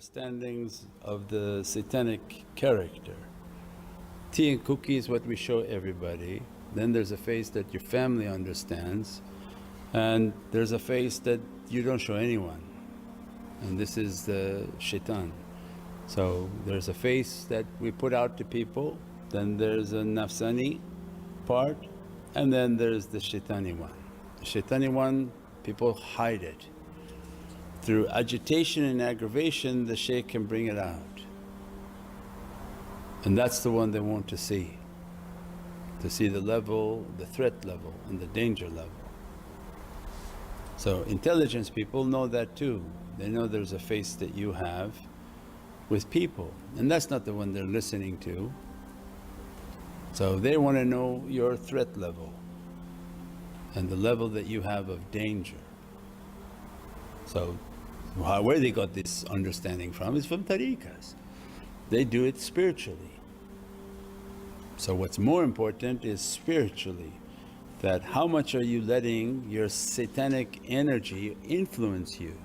understandings of the Satanic character. Tea and cookie is what we show everybody, then there's a face that your family understands, and there's a face that you don't show anyone, and this is the shaitan. So there's a face that we put out to people, then there's a nafsani part, and then there's the shaitani one. The shaitani one, people hide it. Through agitation and aggravation the shaykh can bring it out, and that's the one they want to see the level, the threat level and the danger level. So intelligence people know that too, they know there's a face that you have with people, and that's not the one they're listening to. So they want to know your threat level and the level that you have of danger. So where they got this understanding from is from tariqas, they do it spiritually. So what's more important is spiritually, that how much are you letting your satanic energy influence you.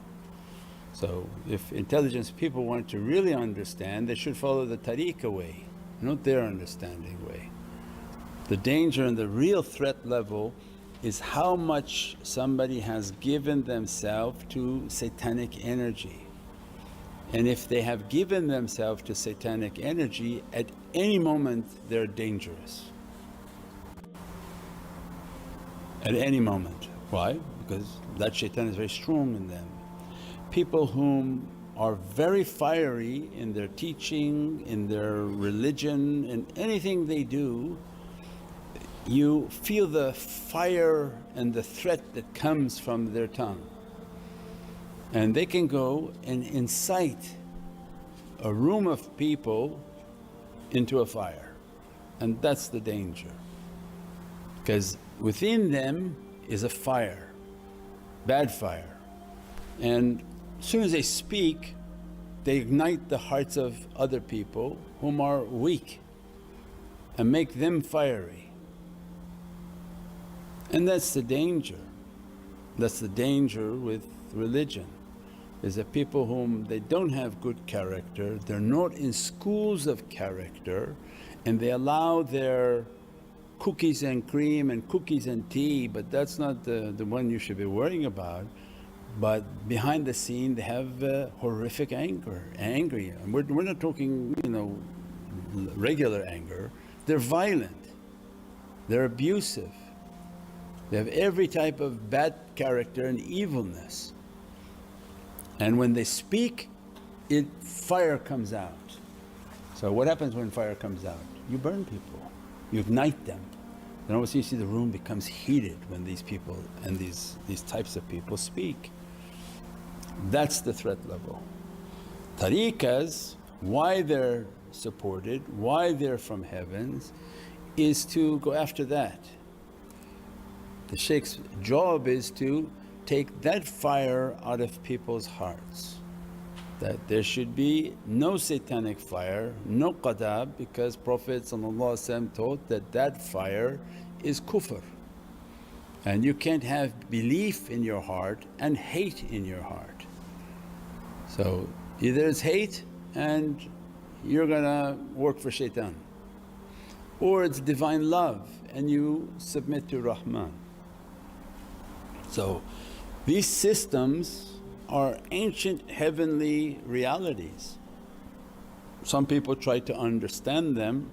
So if intelligence people want to really understand, they should follow the tariqah way, not their understanding way. The danger and the real threat level is how much somebody has given themselves to satanic energy. And if they have given themselves to satanic energy, at any moment they're dangerous. At any moment. Why? Because that shaitan is very strong in them. People whom are very fiery in their teaching, in their religion, in anything they do, you feel the fire and the threat that comes from their tongue. And they can go and incite a room of people into a fire, and that's the danger. Because within them is a fire, bad fire, and as soon as they speak they ignite the hearts of other people whom are weak and make them fiery. And that's the danger. That's the danger with religion, is that people whom they don't have good character, they're not in schools of character, and they allow their cookies and cream and cookies and tea, but that's not the one you should be worrying about. But behind the scene they have horrific angry. And we're not talking regular anger, they're violent, they're abusive. They have every type of bad character and evilness, and when they speak fire comes out. So what happens when fire comes out? You burn people, you ignite them. Then all of a sudden you see the room becomes heated when these people and these types of people speak. That's the threat level. Tariqas, why they're supported, why they're from heavens, is to go after that. The shaykh's job is to take that fire out of people's hearts, that there should be no satanic fire, no qadab, because Prophet taught that that fire is kufr, and you can't have belief in your heart and hate in your heart. So either it's hate and you're gonna work for shaitan, or it's divine love and you submit to Rahman. So these systems are ancient heavenly realities. Some people try to understand them,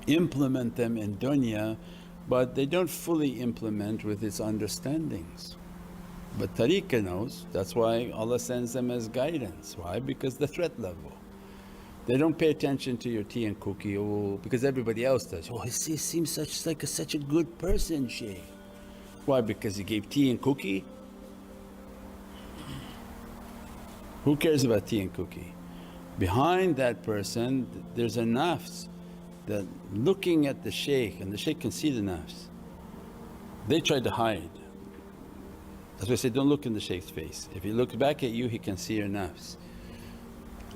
implement them in dunya, but they don't fully implement with its understandings. But tariqah knows, that's why Allah sends them as guidance. Why? Because the threat level. They don't pay attention to your tea and cookie, because everybody else does. Oh, he seems such a good person, Shaykh. Why? Because he gave tea and cookie? Who cares about tea and cookie? Behind that person there's a nafs that looking at the shaykh, and the shaykh can see the nafs. They try to hide. That's why I say don't look in the shaykh's face. If he looks back at you he can see your nafs.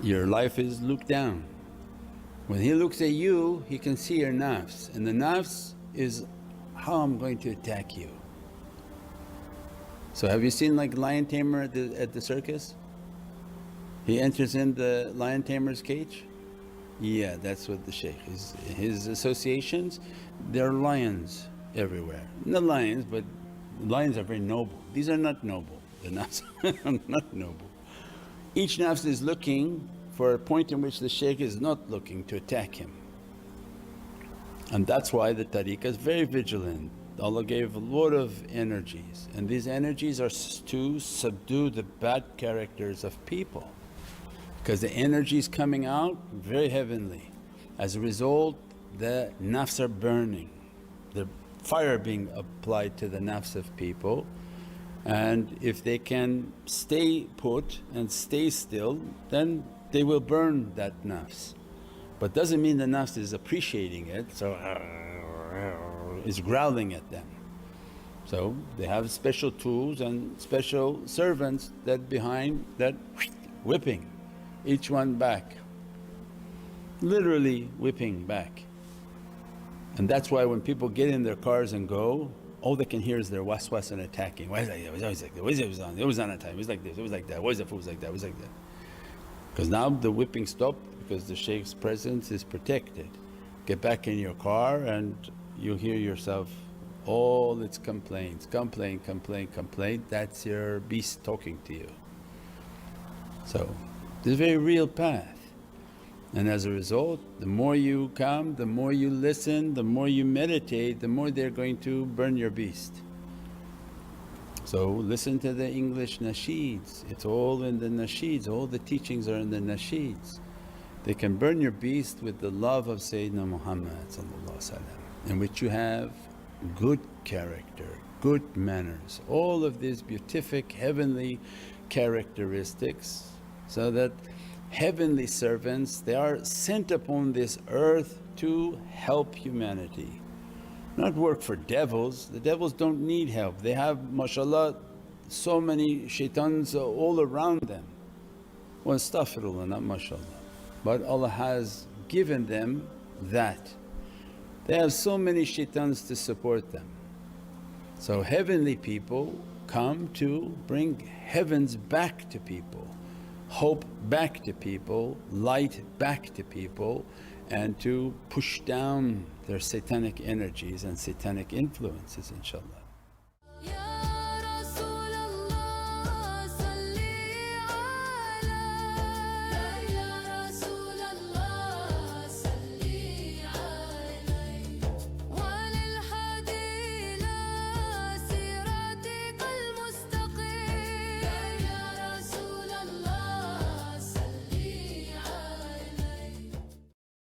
Your life is looked down. When he looks at you he can see your nafs, and the nafs is how I'm going to attack you. So have you seen like lion tamer at the circus? He enters in the lion tamer's cage. Yeah, that's what the shaykh is. His associations, there are lions everywhere. Not lions, but lions are very noble. These are not noble, the nafs are not noble. Each nafs is looking for a point in which the shaykh is not looking to attack him. And that's why the tariqah is very vigilant. Allah gave a lot of energies, and these energies are to subdue the bad characters of people, because the energy is coming out very heavenly. As a result, the nafs are burning, the fire being applied to the nafs of people, and if they can stay put and stay still, then they will burn that nafs. But doesn't mean the nafs is appreciating it, so is growling at them. So they have special tools and special servants that behind that whipping each one back, literally whipping back. And that's why when people get in their cars and go, all they can hear is their waswas and attacking. Why is that? It was always like that. It was on a time, it was like this, it was like that. Why is the food like that? It was like that. Because now the whipping stopped because the shaykh's presence is protected. Get back in your car and you hear yourself all its complaints, complaint, that's your beast talking to you. So this is a very real path, and as a result the more you come, the more you listen, the more you meditate, the more they're going to burn your beast. So listen to the English nasheeds, it's all in the nasheeds, all the teachings are in the nasheeds. They can burn your beast with the love of Sayyidina Muhammad, in which you have good character, good manners, all of these beatific heavenly characteristics, so that heavenly servants, they are sent upon this earth to help humanity, not work for devils. The devils don't need help, they have mashaAllah so many shaitans all around them. Well, astaghfirullah, not mashaAllah, but Allah has given them that. They have so many shaitans to support them. So heavenly people come to bring heavens back to people, hope back to people, light back to people, and to push down their satanic energies and satanic influences, inshaAllah.